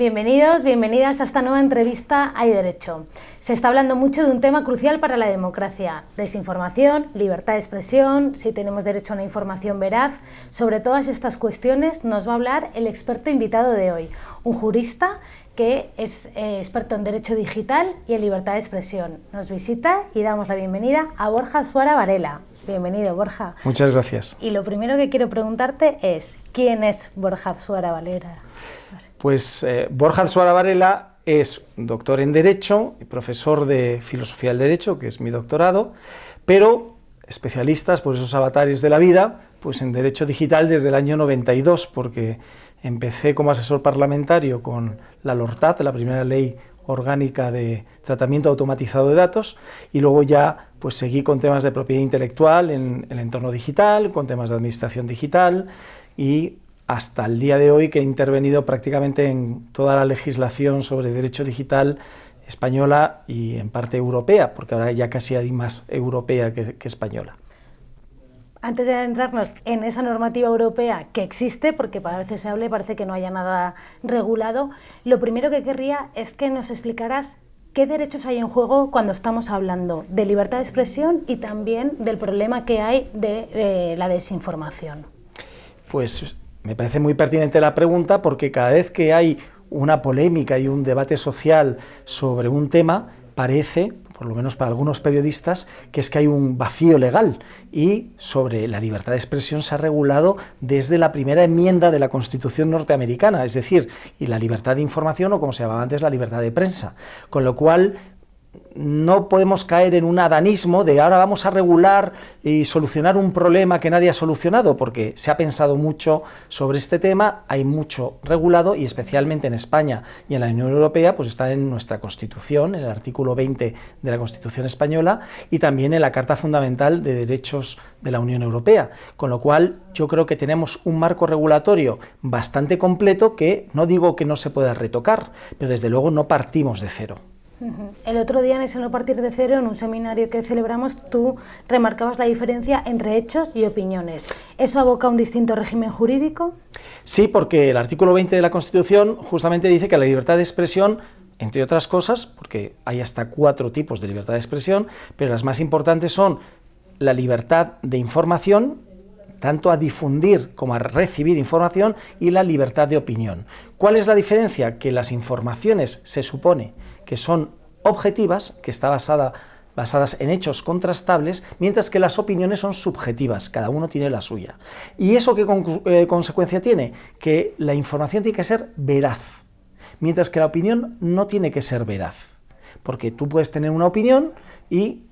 Bienvenidos, bienvenidas a esta nueva entrevista Hay Derecho. Se está hablando mucho de un tema crucial para la democracia: desinformación, libertad de expresión, si tenemos derecho a una información veraz. Sobre todas estas cuestiones nos va a hablar el experto invitado de hoy, un jurista que es experto en derecho digital y en libertad de expresión. Nos visita y damos la bienvenida a Borja Suara Varela. Bienvenido, Borja. Muchas gracias. Y lo primero que quiero preguntarte es, ¿quién es Borja Suara Varela? Pues Borja Suara Varela es doctor en Derecho y profesor de Filosofía del Derecho, que es mi doctorado, pero especialistas por esos avatares de la vida, pues en Derecho Digital desde el año 92, porque empecé como asesor parlamentario con la LORTAT, la primera ley orgánica de tratamiento automatizado de datos, y luego ya pues seguí con temas de propiedad intelectual en el entorno digital, con temas de administración digital y hasta el día de hoy, que he intervenido prácticamente en toda la legislación sobre derecho digital española y en parte europea, porque ahora ya casi hay más europea que española. Antes de adentrarnos en esa normativa europea que existe, porque a veces se habla y parece que no haya nada regulado, lo primero que querría es que nos explicaras qué derechos hay en juego cuando estamos hablando de libertad de expresión y también del problema que hay de la desinformación. Pues me parece muy pertinente la pregunta, porque cada vez que hay una polémica y un debate social sobre un tema, parece, por lo menos para algunos periodistas, que es que hay un vacío legal, y sobre la libertad de expresión se ha regulado desde la primera enmienda de la Constitución norteamericana, es decir, y la libertad de información, o como se llamaba antes, la libertad de prensa, con lo cual no podemos caer en un adanismo de ahora vamos a regular y solucionar un problema que nadie ha solucionado, porque se ha pensado mucho sobre este tema, hay mucho regulado y especialmente en España y en la Unión Europea pues está en nuestra Constitución, en el artículo 20 de la Constitución española y también en la Carta Fundamental de Derechos de la Unión Europea, con lo cual yo creo que tenemos un marco regulatorio bastante completo que no digo que no se pueda retocar, pero desde luego no partimos de cero. El otro día en ese No Partir de Cero, en un seminario que celebramos, tú remarcabas la diferencia entre hechos y opiniones. ¿Eso aboca a un distinto régimen jurídico? Sí, porque el artículo 20 de la Constitución justamente dice que la libertad de expresión, entre otras cosas, porque hay hasta 4 tipos de libertad de expresión, pero las más importantes son la libertad de información, tanto a difundir como a recibir información, y la libertad de opinión. ¿Cuál es la diferencia? Que las informaciones se supone que son objetivas, que están basadas en hechos contrastables, mientras que las opiniones son subjetivas, cada uno tiene la suya. ¿Y eso qué consecuencia tiene? Que la información tiene que ser veraz, mientras que la opinión no tiene que ser veraz, porque tú puedes tener una opinión y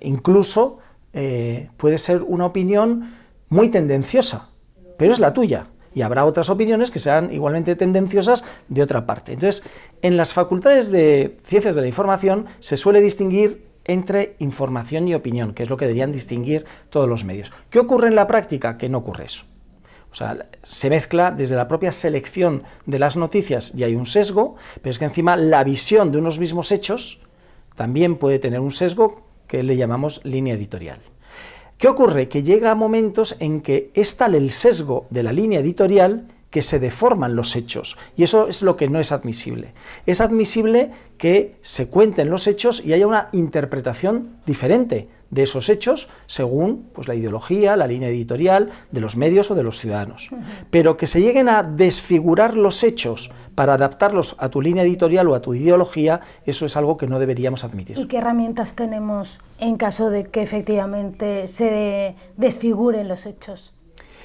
incluso puede ser una opinión muy tendenciosa, pero es la tuya, y habrá otras opiniones que sean igualmente tendenciosas de otra parte. Entonces, en las facultades de Ciencias de la Información se suele distinguir entre información y opinión, que es lo que deberían distinguir todos los medios. ¿Qué ocurre en la práctica? Que no ocurre eso. O sea, se mezcla desde la propia selección de las noticias y hay un sesgo, pero es que encima la visión de unos mismos hechos también puede tener un sesgo que le llamamos línea editorial. ¿Qué ocurre? Que llega a momentos en que es tal el sesgo de la línea editorial que se deforman los hechos, y eso es lo que no es admisible. Es admisible que se cuenten los hechos y haya una interpretación diferente de esos hechos según pues, la ideología, la línea editorial de los medios o de los ciudadanos. Pero que se lleguen a desfigurar los hechos para adaptarlos a tu línea editorial o a tu ideología, eso es algo que no deberíamos admitir. ¿Y qué herramientas tenemos en caso de que efectivamente se desfiguren los hechos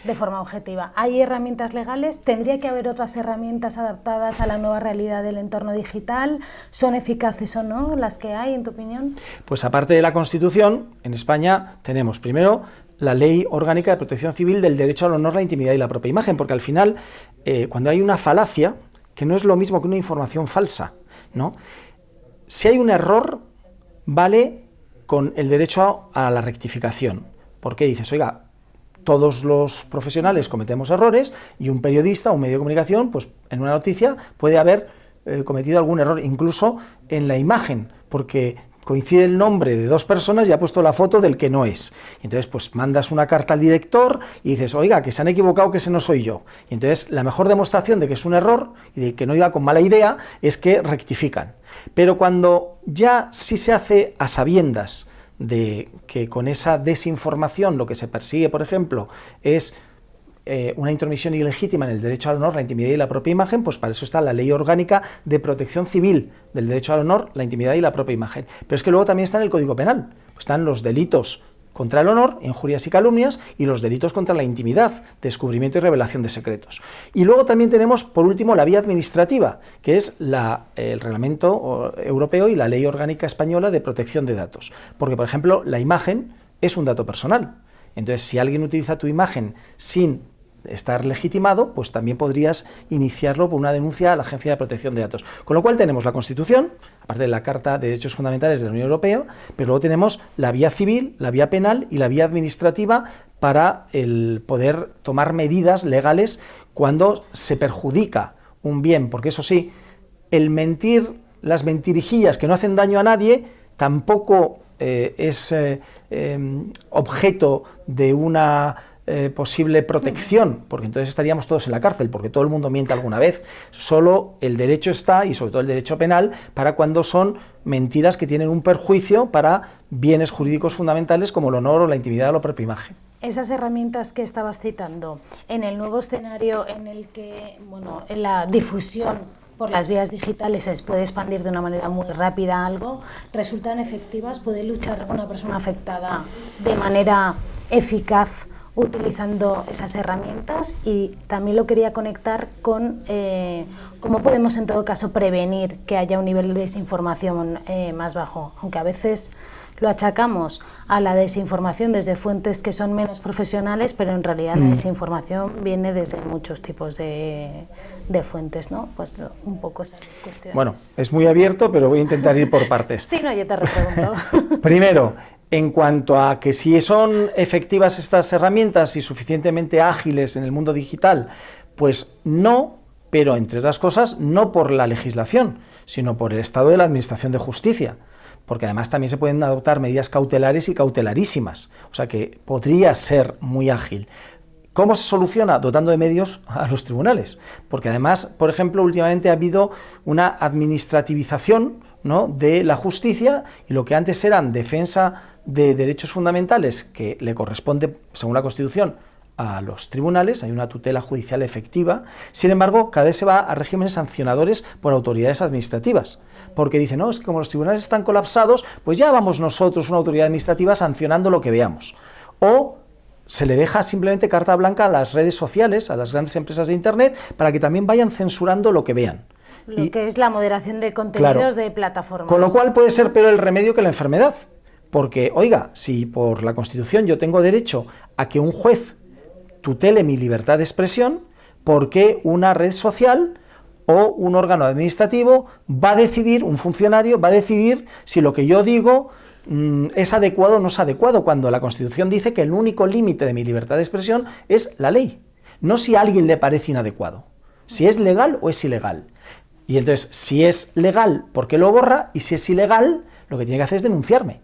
de forma objetiva? ¿Hay herramientas legales? ¿Tendría que haber otras herramientas adaptadas a la nueva realidad del entorno digital? ¿Son eficaces o no las que hay, en tu opinión? Pues aparte de la Constitución, en España tenemos primero la Ley Orgánica de Protección Civil del Derecho al Honor, la Intimidad y la Propia Imagen, porque al final, cuando hay una falacia, que no es lo mismo que una información falsa, ¿no? Si hay un error, vale con el derecho a la rectificación, porque dices, oiga, todos los profesionales cometemos errores y un periodista o un medio de comunicación, pues en una noticia puede haber cometido algún error, incluso en la imagen, porque coincide el nombre de dos personas y ha puesto la foto del que no es. Y entonces, pues mandas una carta al director y dices, oiga, que se han equivocado, que ese no soy yo. Y entonces, la mejor demostración de que es un error y de que no iba con mala idea es que rectifican. Pero cuando ya sí se hace a sabiendas de que con esa desinformación lo que se persigue, por ejemplo, es una intromisión ilegítima en el derecho al honor, la intimidad y la propia imagen, pues para eso está la Ley Orgánica de Protección Civil del Derecho al Honor, la intimidad y la propia imagen. Pero es que luego también está en el Código Penal, pues están los delitos contra el honor, injurias y calumnias, y los delitos contra la intimidad, descubrimiento y revelación de secretos. Y luego también tenemos, por último, la vía administrativa, que es el Reglamento Europeo y la Ley Orgánica Española de Protección de Datos. Porque, por ejemplo, la imagen es un dato personal. Entonces, si alguien utiliza tu imagen sin estar legitimado, pues también podrías iniciarlo por una denuncia a la Agencia de Protección de Datos. Con lo cual tenemos la Constitución, aparte de la Carta de Derechos Fundamentales de la Unión Europea, pero luego tenemos la vía civil, la vía penal y la vía administrativa para el poder tomar medidas legales cuando se perjudica un bien, porque eso sí, el mentir, las mentirijillas que no hacen daño a nadie, tampoco es objeto de una posible protección, porque entonces estaríamos todos en la cárcel, porque todo el mundo miente alguna vez. Solo el derecho está, y sobre todo el derecho penal, para cuando son mentiras que tienen un perjuicio para bienes jurídicos fundamentales como el honor o la intimidad o la propia imagen. Esas herramientas que estabas citando, en el nuevo escenario en el que, bueno, en la difusión por las vías digitales se puede expandir de una manera muy rápida algo, ¿resultan efectivas? ¿Puede luchar una persona afectada de manera eficaz utilizando esas herramientas? Y también lo quería conectar con cómo podemos en todo caso prevenir que haya un nivel de desinformación más bajo, aunque a veces lo achacamos a la desinformación desde fuentes que son menos profesionales, pero en realidad la desinformación viene desde muchos tipos de fuentes, ¿no? Pues un poco esas cuestiones. Bueno, es muy abierto, pero voy a intentar ir por partes. Sí, no, yo te repregunto. Primero, en cuanto a que si son efectivas estas herramientas y suficientemente ágiles en el mundo digital, pues no, pero entre otras cosas, no por la legislación, sino por el estado de la Administración de Justicia, porque además también se pueden adoptar medidas cautelares y cautelarísimas, o sea que podría ser muy ágil. ¿Cómo se soluciona? Dotando de medios a los tribunales, porque además, por ejemplo, últimamente ha habido una administrativización, ¿no?, de la justicia, y lo que antes eran defensa de derechos fundamentales que le corresponde, según la Constitución, a los tribunales, hay una tutela judicial efectiva. Sin embargo, cada vez se va a regímenes sancionadores por autoridades administrativas, porque dicen, no, es que como los tribunales están colapsados, pues ya vamos nosotros, una autoridad administrativa, sancionando lo que veamos. O se le deja simplemente carta blanca a las redes sociales, a las grandes empresas de Internet, para que también vayan censurando lo que vean. Lo que es la moderación de contenidos, claro, de plataformas. Con lo cual puede ser peor el remedio que la enfermedad, porque, oiga, si por la Constitución yo tengo derecho a que un juez tutele mi libertad de expresión, ¿por qué una red social o un órgano administrativo va a decidir, un funcionario va a decidir si lo que yo digo es adecuado o no es adecuado, cuando la Constitución dice que el único límite de mi libertad de expresión es la ley, no si a alguien le parece inadecuado, si es legal o es ilegal? Y entonces, si es legal, ¿por qué lo borra? Y si es ilegal, lo que tiene que hacer es denunciarme.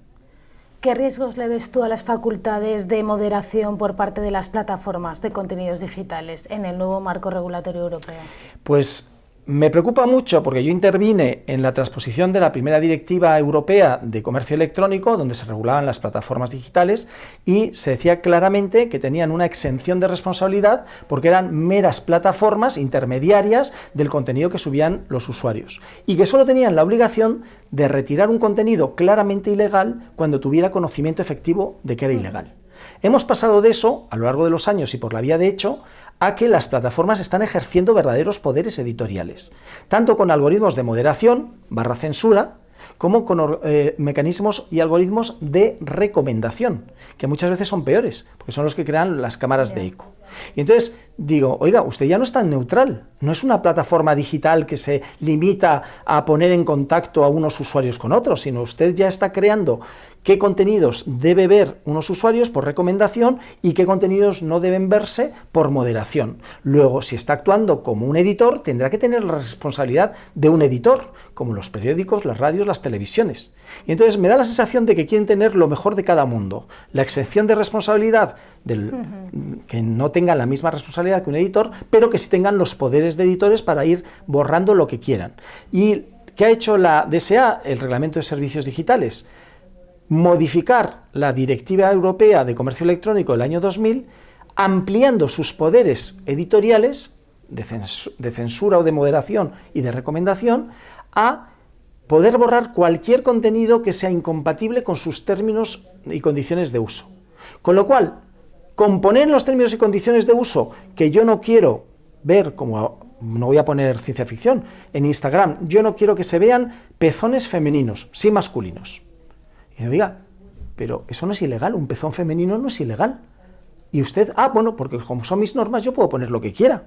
¿Qué riesgos le ves tú a las facultades de moderación por parte de las plataformas de contenidos digitales en el nuevo marco regulatorio europeo? Pues me preocupa mucho, porque yo intervine en la transposición de la primera directiva europea de comercio electrónico, donde se regulaban las plataformas digitales, y se decía claramente que tenían una exención de responsabilidad porque eran meras plataformas intermediarias del contenido que subían los usuarios, y que solo tenían la obligación de retirar un contenido claramente ilegal cuando tuviera conocimiento efectivo de que era ilegal. Hemos pasado de eso, a lo largo de los años y por la vía de hecho, a que las plataformas están ejerciendo verdaderos poderes editoriales, tanto con algoritmos de moderación, /censura, como con mecanismos y algoritmos de recomendación, que muchas veces son peores, porque son los que crean las cámaras de eco. Y entonces digo, oiga, usted ya no es tan neutral, no es una plataforma digital que se limita a poner en contacto a unos usuarios con otros, sino usted ya está creando qué contenidos debe ver unos usuarios por recomendación y qué contenidos no deben verse por moderación. Luego, si está actuando como un editor, tendrá que tener la responsabilidad de un editor, como los periódicos, las radios, las televisiones. Y entonces me da la sensación de que quieren tener lo mejor de cada mundo. La excepción de responsabilidad, que no tengan la misma responsabilidad que un editor, pero que sí tengan los poderes de editores para ir borrando lo que quieran. ¿Y qué ha hecho la DSA, el Reglamento de Servicios Digitales? Modificar la Directiva Europea de Comercio Electrónico del año 2000, ampliando sus poderes editoriales de censura o de moderación y de recomendación a poder borrar cualquier contenido que sea incompatible con sus términos y condiciones de uso. Con lo cual, componer en los términos y condiciones de uso que yo no quiero ver, como no voy a poner ciencia ficción, en Instagram, yo no quiero que se vean pezones femeninos, sí masculinos. Y digo, oiga, pero eso no es ilegal, un pezón femenino no es ilegal. Y usted, bueno, porque como son mis normas, yo puedo poner lo que quiera.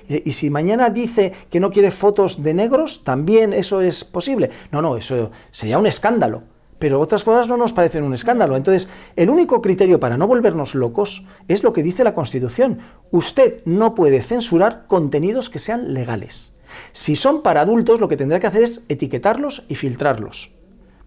Y si mañana dice que no quiere fotos de negros, también eso es posible. No, eso sería un escándalo. Pero otras cosas no nos parecen un escándalo. Entonces, el único criterio para no volvernos locos es lo que dice la Constitución. Usted no puede censurar contenidos que sean legales. Si son para adultos, lo que tendrá que hacer es etiquetarlos y filtrarlos.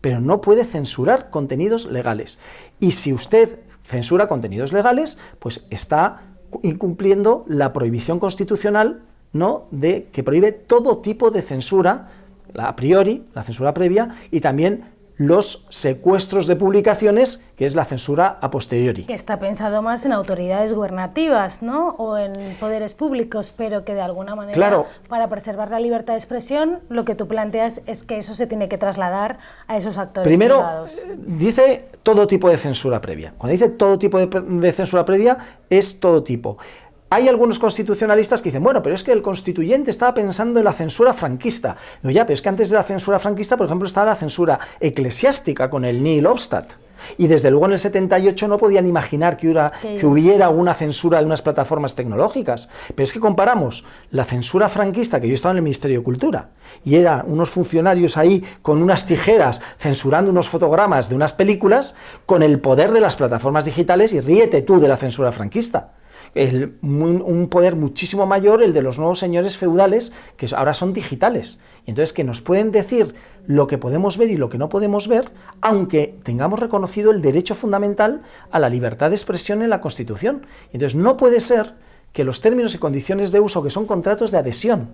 Pero no puede censurar contenidos legales. Y si usted censura contenidos legales, pues está incumpliendo la prohibición constitucional, ¿no?, de que prohíbe todo tipo de censura, a priori, la censura previa, y también los secuestros de publicaciones, que es la censura a posteriori. Que está pensado más en autoridades gubernativas, ¿no?, o en poderes públicos, pero que de alguna manera, claro, para preservar la libertad de expresión, lo que tú planteas es que eso se tiene que trasladar a esos actores privados. Dice todo tipo de censura previa. Cuando dice todo tipo de censura previa, es todo tipo. Hay algunos constitucionalistas que dicen, bueno, pero es que el constituyente estaba pensando en la censura franquista. Digo, ya, pero es que antes de la censura franquista, por ejemplo, estaba la censura eclesiástica con el Nihil Obstat. Y desde luego en el 78 no podían imaginar que hubiera una censura de unas plataformas tecnológicas. Pero es que comparamos la censura franquista, que yo estaba en el Ministerio de Cultura, y eran unos funcionarios ahí con unas tijeras censurando unos fotogramas de unas películas, con el poder de las plataformas digitales, y ríete tú de la censura franquista. Un poder muchísimo mayor el de los nuevos señores feudales, que ahora son digitales, y entonces que nos pueden decir lo que podemos ver y lo que no podemos ver, aunque tengamos reconocido el derecho fundamental a la libertad de expresión en la Constitución. Y entonces no puede ser que los términos y condiciones de uso, que son contratos de adhesión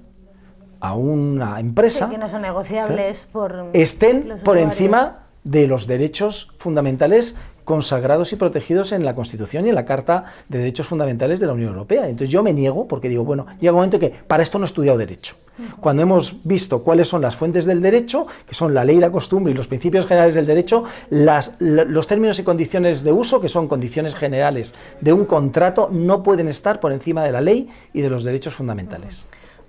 a una empresa, que no son negociables, estén por encima de los derechos fundamentales consagrados y protegidos en la Constitución y en la Carta de Derechos Fundamentales de la Unión Europea. Entonces yo me niego, porque digo, bueno, llega un momento que para esto no he estudiado Derecho. Cuando hemos visto cuáles son las fuentes del derecho, que son la ley, la costumbre y los principios generales del derecho, los términos y condiciones de uso, que son condiciones generales de un contrato, no pueden estar por encima de la ley y de los derechos fundamentales.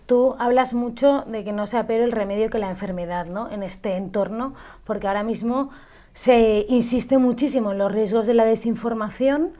Tú hablas mucho de que no sea peor el remedio que la enfermedad, ¿no?, en este entorno, porque ahora mismo se insiste muchísimo en los riesgos de la desinformación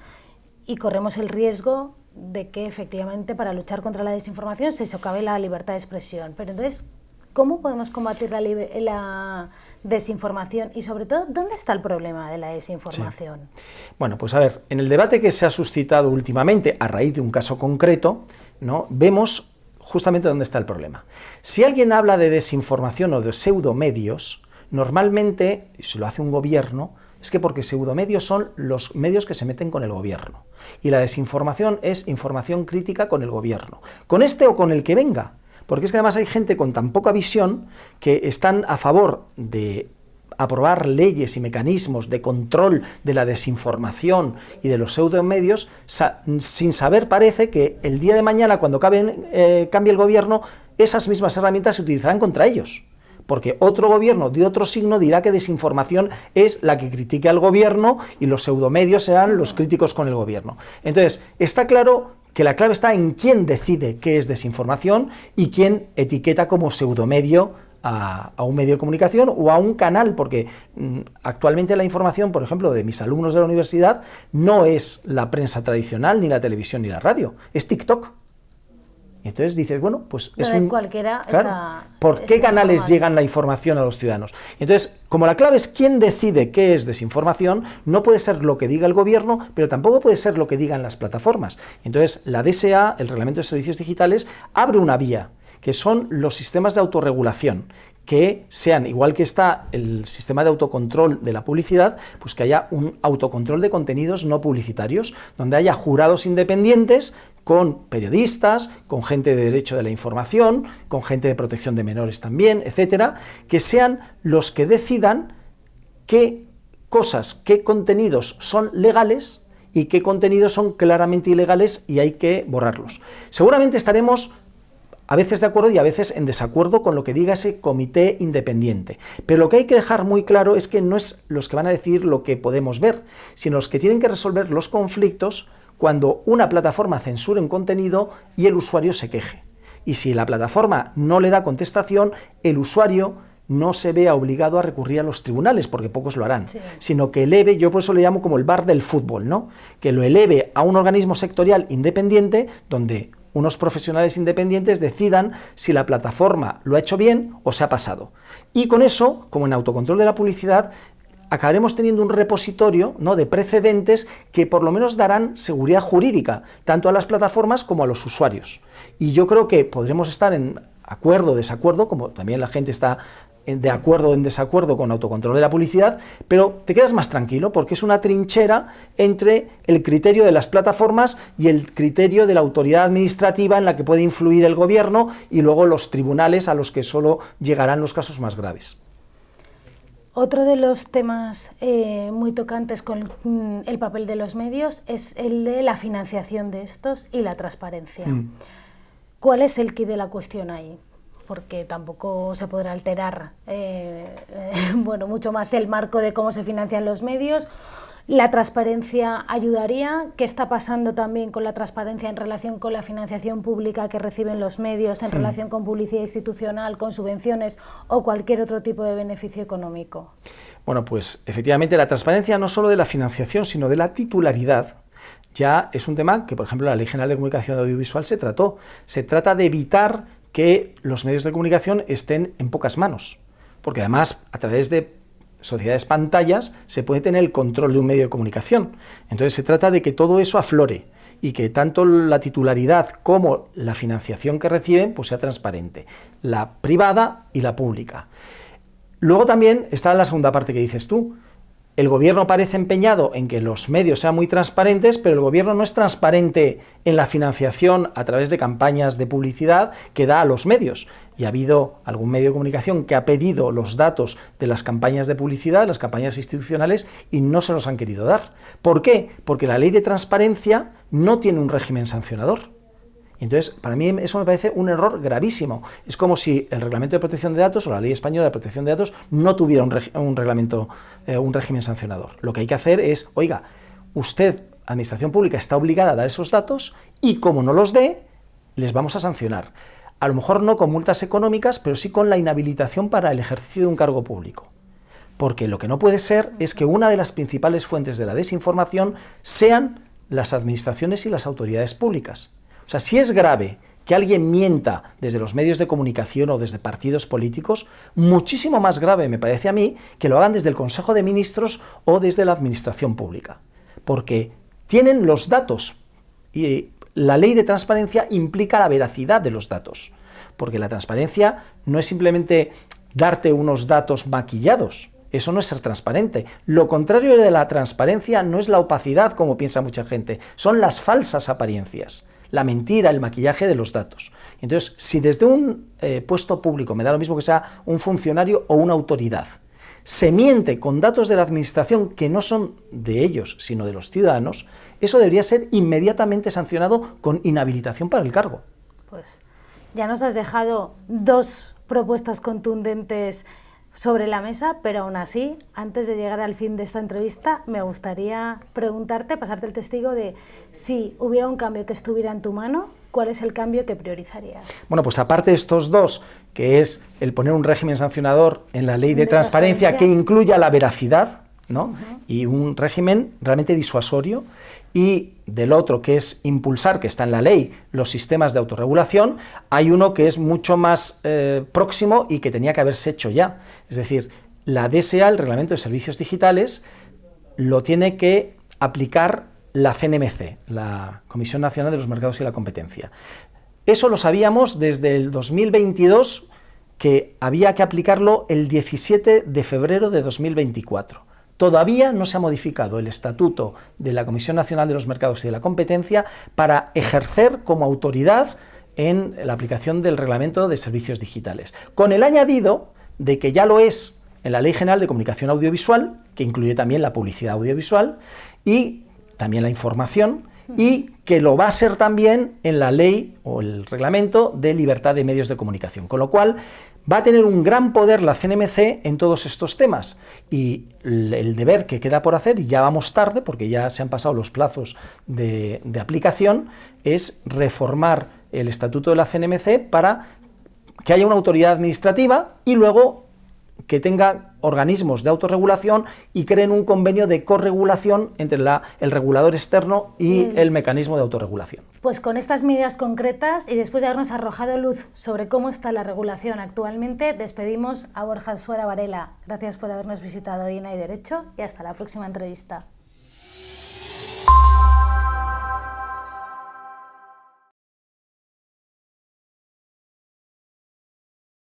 y corremos el riesgo de que efectivamente para luchar contra la desinformación se socave la libertad de expresión. Pero entonces, ¿cómo podemos combatir la desinformación? Y sobre todo, ¿dónde está el problema de la desinformación? Sí. Bueno, pues a ver, en el debate que se ha suscitado últimamente a raíz de un caso concreto, ¿no?, vemos justamente dónde está el problema. Si alguien habla de desinformación o de pseudomedios, normalmente, si lo hace un gobierno, es que porque pseudomedios son los medios que se meten con el gobierno. Y la desinformación es información crítica con el gobierno. Con este o con el que venga. Porque es que además hay gente con tan poca visión que están a favor de aprobar leyes y mecanismos de control de la desinformación y de los pseudomedios, sin saber, parece, que el día de mañana, cuando cambie el gobierno, esas mismas herramientas se utilizarán contra ellos. Porque otro gobierno de otro signo dirá que desinformación es la que critique al gobierno y los pseudomedios serán los críticos con el gobierno. Entonces, está claro que la clave está en quién decide qué es desinformación y quién etiqueta como pseudomedio a un medio de comunicación o a un canal, porque actualmente la información, por ejemplo, de mis alumnos de la universidad, no es la prensa tradicional, ni la televisión, ni la radio, es TikTok. Y entonces dices, bueno, pues es cualquiera claro, ¿por qué canales llegan la información a los ciudadanos? Entonces, como la clave es quién decide qué es desinformación, no puede ser lo que diga el gobierno, pero tampoco puede ser lo que digan las plataformas. Entonces, la DSA, el Reglamento de Servicios Digitales, abre una vía, que son los sistemas de autorregulación, que sean, igual que está el sistema de autocontrol de la publicidad, pues que haya un autocontrol de contenidos no publicitarios, donde haya jurados independientes con periodistas, con gente de derecho de la información, con gente de protección de menores también, etcétera, que sean los que decidan qué cosas, qué contenidos son legales y qué contenidos son claramente ilegales y hay que borrarlos. Seguramente estaremos a veces de acuerdo y a veces en desacuerdo con lo que diga ese comité independiente. Pero lo que hay que dejar muy claro es que no es los que van a decir lo que podemos ver, sino los que tienen que resolver los conflictos cuando una plataforma censure un contenido y el usuario se queje. Y si la plataforma no le da contestación, el usuario no se vea obligado a recurrir a los tribunales, porque pocos lo harán, sino que eleve, yo por eso le llamo como el bar del fútbol, ¿no? Que lo eleve a un organismo sectorial independiente donde unos profesionales independientes decidan si la plataforma lo ha hecho bien o se ha pasado. Y con eso, como en autocontrol de la publicidad, acabaremos teniendo un repositorio, ¿no?, de precedentes que por lo menos darán seguridad jurídica, tanto a las plataformas como a los usuarios. Y yo creo que podremos estar en acuerdo o desacuerdo, como también la gente está de acuerdo o en desacuerdo con autocontrol de la publicidad, pero te quedas más tranquilo porque es una trinchera entre el criterio de las plataformas y el criterio de la autoridad administrativa en la que puede influir el gobierno y luego los tribunales a los que solo llegarán los casos más graves. Otro de los temas muy tocantes con el papel de los medios es el de la financiación de estos y la transparencia. ¿Cuál es el quid de la cuestión ahí? Porque tampoco se podrá alterar bueno, mucho más el marco de cómo se financian los medios. ¿La transparencia ayudaría? ¿Qué está pasando también con la transparencia en relación con la financiación pública que reciben los medios, en relación con publicidad institucional, con subvenciones o cualquier otro tipo de beneficio económico? Bueno, pues efectivamente la transparencia no solo de la financiación, sino de la titularidad, ya es un tema que, por ejemplo, en la Ley General de Comunicación Audiovisual se trató. Se trata de evitar que los medios de comunicación estén en pocas manos, porque además a través de sociedades pantallas se puede tener el control de un medio de comunicación. Entonces se trata de que todo eso aflore y que tanto la titularidad como la financiación que reciben pues sea transparente, la privada y la pública. Luego también está la segunda parte que dices tú. El gobierno parece empeñado en que los medios sean muy transparentes, pero el gobierno no es transparente en la financiación a través de campañas de publicidad que da a los medios. Y ha habido algún medio de comunicación que ha pedido los datos de las campañas de publicidad, las campañas institucionales, y no se los han querido dar. ¿Por qué? Porque la ley de transparencia no tiene un régimen sancionador. Entonces, para mí eso me parece un error gravísimo. Es como si el Reglamento de Protección de Datos o la Ley Española de Protección de Datos no tuviera un régimen sancionador. Lo que hay que hacer es, oiga, usted, Administración Pública, está obligada a dar esos datos y como no los dé, les vamos a sancionar. A lo mejor no con multas económicas, pero sí con la inhabilitación para el ejercicio de un cargo público. Porque lo que no puede ser es que una de las principales fuentes de la desinformación sean las administraciones y las autoridades públicas. O sea, si es grave que alguien mienta desde los medios de comunicación o desde partidos políticos, muchísimo más grave me parece a mí que lo hagan desde el Consejo de Ministros o desde la Administración Pública, porque tienen los datos y la ley de transparencia implica la veracidad de los datos, porque la transparencia no es simplemente darte unos datos maquillados. Eso no es ser transparente. Lo contrario de la transparencia no es la opacidad, como piensa mucha gente, son las falsas apariencias. La mentira, el maquillaje de los datos. Entonces, si desde un puesto público, me da lo mismo que sea un funcionario o una autoridad, se miente con datos de la administración que no son de ellos, sino de los ciudadanos, eso debería ser inmediatamente sancionado con inhabilitación para el cargo. Pues ya nos has dejado dos propuestas contundentes sobre la mesa, pero aún así, antes de llegar al fin de esta entrevista, me gustaría preguntarte, pasarte el testigo de si hubiera un cambio que estuviera en tu mano, ¿cuál es el cambio que priorizarías? Bueno, pues aparte de estos dos, que es el poner un régimen sancionador en la ley de transparencia que incluya la veracidad, ¿no? Y un régimen realmente disuasorio, y del otro, que es impulsar, que está en la ley, los sistemas de autorregulación, hay uno que es mucho más próximo y que tenía que haberse hecho ya. Es decir, la DSA, el Reglamento de Servicios Digitales, lo tiene que aplicar la CNMC, la Comisión Nacional de los Mercados y la Competencia. Eso lo sabíamos desde el 2022, que había que aplicarlo el 17 de febrero de 2024. Todavía no se ha modificado el estatuto de la Comisión Nacional de los Mercados y de la Competencia para ejercer como autoridad en la aplicación del Reglamento de Servicios Digitales, con el añadido de que ya lo es en la Ley General de Comunicación Audiovisual, que incluye también la publicidad audiovisual y también la información, y que lo va a ser también en la ley o el reglamento de libertad de medios de comunicación, con lo cual va a tener un gran poder la CNMC en todos estos temas, y el deber que queda por hacer, y ya vamos tarde porque ya se han pasado los plazos de aplicación, es reformar el estatuto de la CNMC para que haya una autoridad administrativa y luego que tenga organismos de autorregulación y creen un convenio de corregulación entre el regulador externo y el mecanismo de autorregulación. Pues con estas medidas concretas y después de habernos arrojado luz sobre cómo está la regulación actualmente, despedimos a Borja Suara Varela. Gracias por habernos visitado hoy en Hay Derecho y hasta la próxima entrevista.